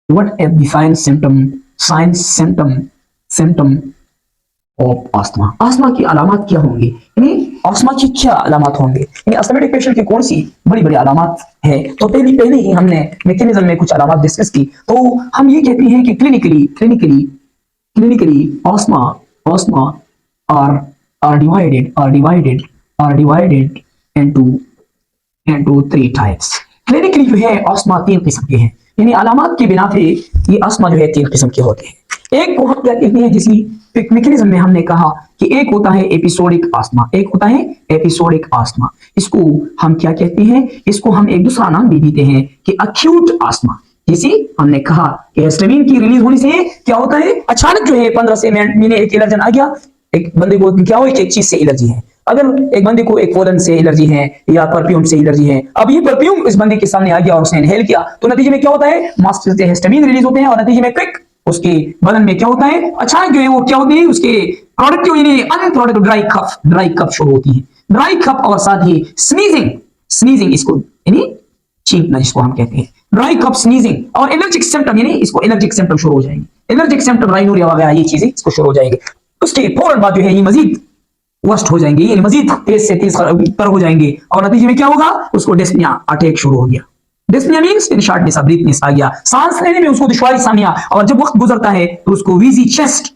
What is the symptom of asthma. Asthma की अलामत क्या होंगी, यानी आस्थमा की क्या अलामत होंगे, यानी अस्थमेटिक पेशेंट की कौन सी बड़ी बड़ी अलामत है। तो पहले ही हमने मैकेनिज्म में कुछ अलामत डिस्कस की। तो हम ये कहते हैं कि clinically asthma are divided into three types। Clinically जो है आस्थमा तीन किस्म के हैं, यानी अलामत की बिना पे ये आस्थमा जो है तीन किस्म के होते हैं। एक को हम क्या कहते हैं, जिसकी मैकेनिज्म में हमने कहा कि एक होता है एपिसोडिक आस्थमा, इसको हम क्या कहते हैं, इसको हम एक दूसरा नाम भी देते हैं कि अक्यूट आस्थमा। जैसे हमने कहा कि हिस्टामिन की रिलीज होने से क्या होता है, अचानक जो है 15 से मिनट एक एलर्जन आ गया, एक बंदे को क्या हो, एक चीज से एलर्जी है। अगर एक बंदे को एक पोलन से एलर्जी है या परफ्यूम से एलर्जी है, अब ये परफ्यूम इस बंदे के सामने आ गया और उसने इनहेल किया, तो नतीजे में क्या होता है, मास्टर से हिस्टामिन रिलीज होते हैं और नतीजे में क्विक उसके बदन में क्या होता है, अचानक जो है वो क्या होती है, उसके प्रोडक्ट जो है अनप्रोडक्ट ड्राई कफ शुरू होती है, ड्राई कफ और साथ ही स्नीजिंग इसको यानी चीखना जिसको हम कहते हैं, ड्राई कफ स्नीजिंग और एलर्जिक सिम्टम, यानी इसको एलर्जिक सिम्टम शुरू हो जाएंगे, एलर्जिक सिम्टम राइनोरिया वगैरह ये चीजें इसको शुरू हो जाएंगे। उसके फौरन बाद जो है ये मजीद वर्स्ट हो जाएंगे, ये मजीद तेज से तेज पर हो जाएंगे और नतीजे में क्या होगा, उसको डिस्पनिया अटैक शुरू हो गया। डिस्पनिया मींस शॉर्टनेस ऑफ ब्रीथनेस आ गया, सांस लेने में उसको दुश्वारी सामिया, और जब वक्त गुजरता है तो उसको वीजी चेस्ट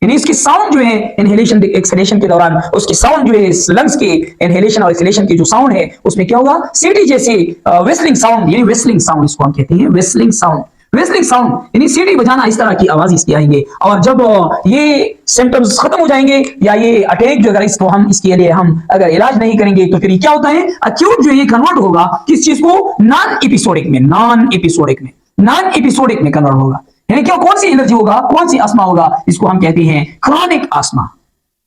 यानी इसकी साउंड जो है इनहेलेशन एक्सहेलेशन के दौरान, उसकी साउंड जो है लंग्स के इनहेलेशन और एक्सहेलेशन की जो साउंड है उसमें क्या होगा, सीटी जैसे व्हिस्लिंग साउंड, यानी व्हिस्लिंग साउंड इसको हम कहते हैं, व्हिस्लिंग साउंड यानी सीटी बजाना, इस तरह की आवाज इसकी आएंगे। और जब ये सिम्टम्स खत्म हो जाएंगे या ये अटैक जो, अगर इसको हम इसके लिए हम अगर इलाज नहीं करेंगे तो फिर क्या होता है, अक्यूट जो ये कन्वर्ट होगा किस चीज को, नॉन एपिसोडिक में कन्वर्ट होगा। यानी क्या, कौन सी एलर्जी होगा, कौन सी आस्थमा होगा, इसको हम कहते हैं क्रॉनिक आस्थमा,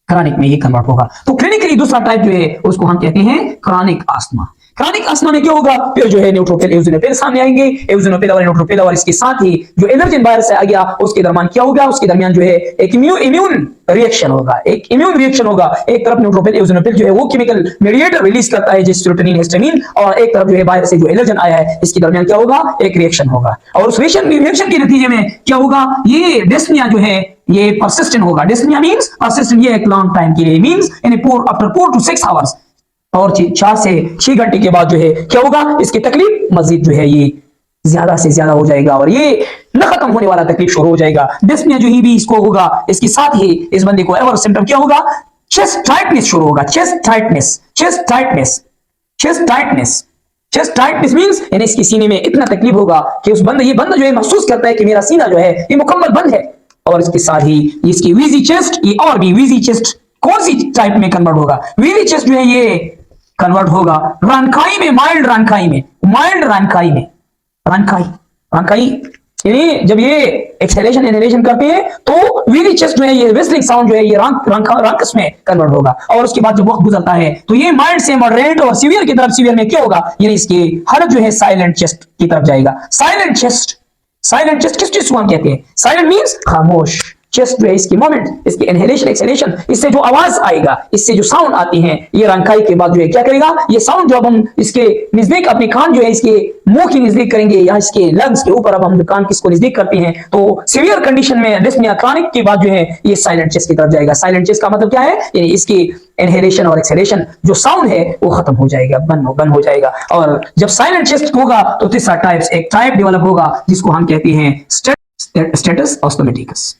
क्रॉनिक में ये कन्वर्ट होगा। तो क्लिनिकली दूसरा टाइप जो है उसको हम कहते हैं क्रॉनिक आस्थमा। क्रॉनिक आस्थमा में क्या होगा, फिर जो है न्यूट्रोफिल एओसिनोफिल सामने आएंगे, एओसिनोफिल और न्यूट्रोफिल और इसके साथ ही जो एलर्जन वायरस से आ गया उसके दरमियान क्या होगा, उसके दरमियान जो है एक इम्यून रिएक्शन होगा, एक तरफ न्यूट्रोफिल एओसिनोफिल जो है वो केमिकल मेडिएटर रिलीज करता है जिस सेरोटोनिन हिस्टामिन, और एक तरफ जो है वायरस से जो एलर्जन आया है इसके दरमियान क्या होगा, एक रिएक्शन होगा। और उस रिएक्शन के नतीजे में क्या होगा, ये डिस्पनिया जो है ये परसिस्टेंट होगा। डिस्पनिया मींस परसिस्टेंट, ये एक लॉन्ग टाइम के लिए मींस आफ्टर 4 to 6 आवर्स, और 4 से 6 घंटे के बाद जो है क्या होगा, इसकी तकलीफ मजीद जो है ये ज्यादा से ज्यादा हो जाएगा और ये न खत्म होने वाला तकलीफ शुरू हो जाएगा। डिस्पनिया जो ही भी इसको होगा, इसके साथ ही इस बंदे को और सिम्टम क्या होगा, चेस्ट टाइटनेस शुरू होगा, चेस्ट टाइटनेस मींस यानी इसकी सीने में इतना तकलीफ होगा कि उस बंदा जो है महसूस करता है कि मेरा सीना जो है ये मुकम्मल बंद है। और इसके साथ ही इसकी वीजी चेस्ट, ये और भी वीजी चेस्ट कौन सी टाइप में कन्वर्ट होगा, वीजी चेस्ट जो है ये कन्वर्ट होगा रनकाई में, माइल्ड रनकाई यानी जब ये एक्सहेलेशन इनहेलेशन करते हैं तो वीजी चेस्ट जो है ये व्हिस्लिंग साउंड जो है ये रंकस में कन्वर्ट होगा। और उसके बाद जब वक्त गुजरता है तो ये माइल्ड से मॉडरेट और सीवियर की तरफ, सीवियर में क्या होगा, यानी इसकी हालत जो है साइलेंट चेस्ट की तरफ जाएगा। साइलेंट चेस्ट किस चीज को हम कहते हैं, साइलेंट मींस खामोश। चेस्ट जो है इसकी मोमेंट, इसकी इनहेलेशन एक्सहेलेशन, इससे जो आवाज आएगा, इससे जो साउंड आती है, ये रंकाई के बाद जो है क्या करेगा, ये साउंड जब हम इसके नजदीक अपने कान जो है इसके मुंह के नजदीक करेंगे या इसके लंग्स के ऊपर, अब हम कान किसको नजदीक करते हैं तो सीवियर कंडीशन में डिस्पनिया क्रॉनिक के बाद जो है ये साइलेंट चेस्ट की तरफ जाएगा। साइलेंट चेस्ट का मतलब क्या है, यानी इसकी इनहेलेशन और एक्सहेलेशन जो साउंड है वो खत्म हो जाएगा, बंद हो जाएगा। और जब साइलेंट चेस्ट होगा तो तीसरा एक टाइप डेवलप होगा जिसको हम कहते हैं स्टेटस ऑस्टोमेटिकस।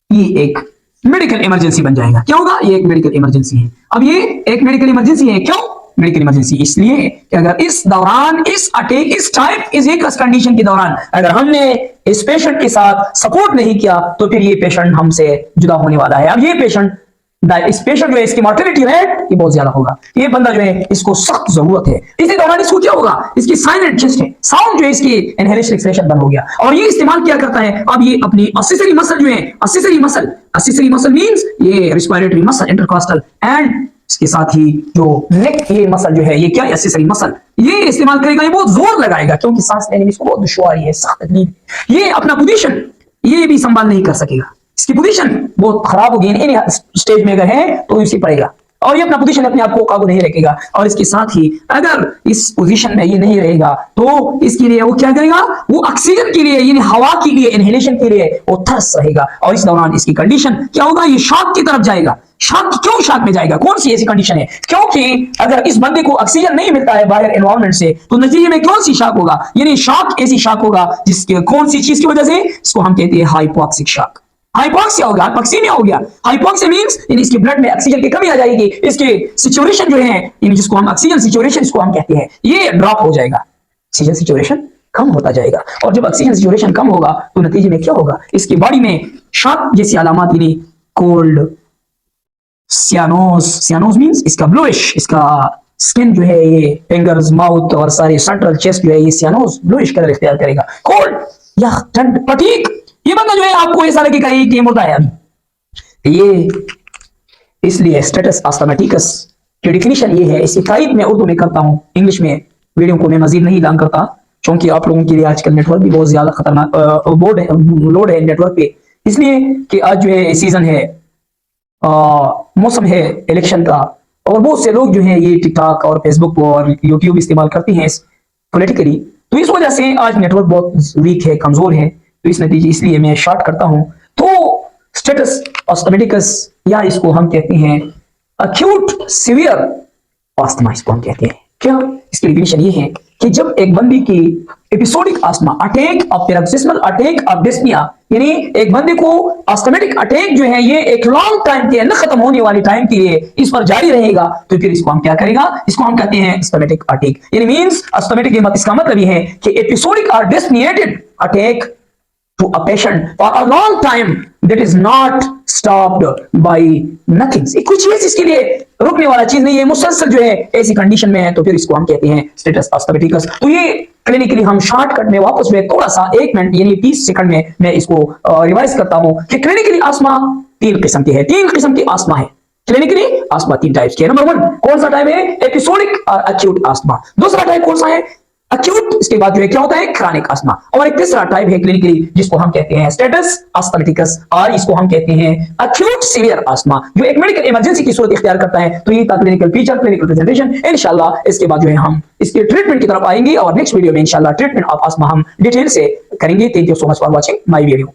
ये एक मेडिकल इमरजेंसी बन जाएगा। क्या होगा, ये एक मेडिकल इमरजेंसी है। अब ये एक मेडिकल इमरजेंसी है, क्यों मेडिकल इमरजेंसी, इसलिए कि अगर इस दौरान इस कंडीशन के दौरान अगर हमने इस पेशेंट के साथ सपोर्ट नहीं किया तो फिर ये पेशेंट हमसे जुदा होने वाला है। अब ये पेशेंट जो है इसकी मॉर्टेलिटी रेट ये बहुत ज्यादा होगा। ये बंदा जो है इसको सख्त जरूरत है। इसी दौरान इसको क्या होगा, इसकी साइलेंट चेस्ट है, साउंड जो है इसकी इनहेलेशन एक्सहेलेशन बंद हो गया और ये इस्तेमाल क्या करता है, अब ये अपनी एक्सेसरी मसल जो है, एक्सेसरी मसल मींस ये रिस्पिरेटरी मसल इंटरकॉस्टल एंड इसके साथ ही जो नेक ये मसल जो है ये क्या एक्सेसरी मसल, ये इस्तेमाल करेगा, ये बहुत जोर लगाएगा क्योंकि सांस लेने में इसको बहुत दुश्वारी है, सख्त तकलीफ। ये अपना पोजीशन ये भी संभाल नहीं कर सकेगा, इसकी पोजीशन बहुत खराब होगी, इन स्टेज में अगर है तो इसे पड़ेगा। और ये अपना पोजीशन अपने आप को काबू नहीं रखेगा। और इसके साथ ही अगर इस पोजीशन में ये नहीं रहेगा तो इसके लिए वो क्या करेगा, वो ऑक्सीजन के लिए यानी हवा के लिए इनहेलेशन के लिए वो तरस रहेगा और इस दौरान इसकी कंडीशन क्या होगा, ये शॉक की तरफ जाएगा। शॉक क्यों शॉक में जाएगा, कौन सी ऐसी कंडीशन है, क्योंकि अगर इस बंदे को ऑक्सीजन नहीं मिलता है बाहर एनवायरनमेंट से तो नतीजे में कौन सी शॉक होगा, यानी शॉक ऐसी शॉक होगा जिसके कौन सी चीज की वजह से, इसको हम कहते हैं हाइपोक्सिक शॉक। हाइपोक्सिया होगा, हाइपोक्सीमिया हो गया। हाइपोक्सिया मींस यानी इसके ब्लड में ऑक्सीजन की कमी आ जाएगी, इसके सैचुरेशन जो है यानी जिसको हम ऑक्सीजन सैचुरेशन इसको हम कहते हैं ये ड्रॉप हो जाएगा, ऑक्सीजन सैचुरेशन कम होता जाएगा। और जब ऑक्सीजन सैचुरेशन कम होगा तो नतीजे में क्या होगा, इसकी बॉडी में शॉक जैसी अलामत यानी कोल्ड, सियानोस मींस इसका ब्लूइश, इसका स्किन जो है ये फिंगर्स, माउथ और सारे सेंट्रल चेस्ट जो है ये सियानोस ब्लूइश कलर इख्तियार करेगा। कोल्ड या ठंड, फटीग, ये बंदा जो है आपको ऐसा लगेगा ये गेम होता है अभी ये। इसलिए स्टेटस अस्थमाटिकस की डिफिनीशन ये है, इसकी तारीफ मैं उर्दू में करता हूं, इंग्लिश में वीडियो को मैं मजीद नहीं ऐलान करता क्योंकि आप लोगों के लिए आजकल नेटवर्क भी बहुत ज्यादा खतरनाक लोड है नेटवर्क पे, इसलिए कि आज जो है सीजन है, मौसम है इलेक्शन का और बहुत से लोग जो है ये टिकटॉक और फेसबुक और यूट्यूब इस्तेमाल करते हैं पॉलिटिकली, तो इस वजह से आज नेटवर्क बहुत वीक है, कमजोर है, तो इस नतीजे इसलिए मैं शॉर्ट करता हूं। तो स्टेटस अस्थमाटिकस या इसको हम कहते हैं अक्यूट सिवियर अस्थमा, इसको हम कहते हैं। क्या इसकी डेफिनेशन ये है कि जब एक बंदी की episodic asthma, attack of paroxysmal attack of dyspnoea, यानी एक बंदे को अस्थमेटिक अटैक जो है ये एक लॉन्ग टाइम के न खत्म होने वाले टाइम के लिए इस पर जारी रहेगा, तो फिर इसको हम क्या करेगा, इसको हम कहते हैं अस्थमेटिक अटैक। यानी मींस अस्थमेटिक इसका मतलब ये है कि एपिसोडिक और डिस्निएटेड attack to a patient for a long time that is not stopped by nothing, कुछ चीज इसके लिए रुकने वाला चीज नहीं है, मुसलसल जो है ऐसी कंडीशन में है, तो फिर इसको हम कहते हैं स्टेटस अस्थमाटिकस। तो ये क्लिनिकली हम शॉर्टकट में वापस में थोड़ा सा 1 मिनट यानी 30 सेकंड में मैं इसको रिवाइज करता हूं कि क्लिनिकली आस्थमा 3 किस्म की है, 3 किस्म की आस्थमा है। क्लिनिकली आस्थमा 3 टाइप्स के। नंबर 1 कौन सा टाइप है, एपिसोडिक और अक्यूट आस्थमा। दूसरा टाइप कौन सा है, अक्यूट, इसके बाद जो है क्या होता है क्रॉनिक अस्थमा। और एक तीसरा टाइप है क्लिनिकली जिसको हम कहते हैं स्टेटस अस्थमाटिकस और इसको हम कहते हैं अक्यूट सीवियर अस्थमा, जो एक मेडिकल इमरजेंसी की सूरत इख्तियार करता है। तो ये था क्लिनिकल फीचर, क्लिनिकल प्रेजेंटेशन। इंशाल्लाह इसके बाद जो है हम इसके ट्रीटमेंट की तरफ आएंगे और नेक्स्ट वीडियो में इंशाल्लाह ट्रीटमेंट ऑफ अस्थमा हम डिटेल से करेंगे। Thank you so much for watching my video.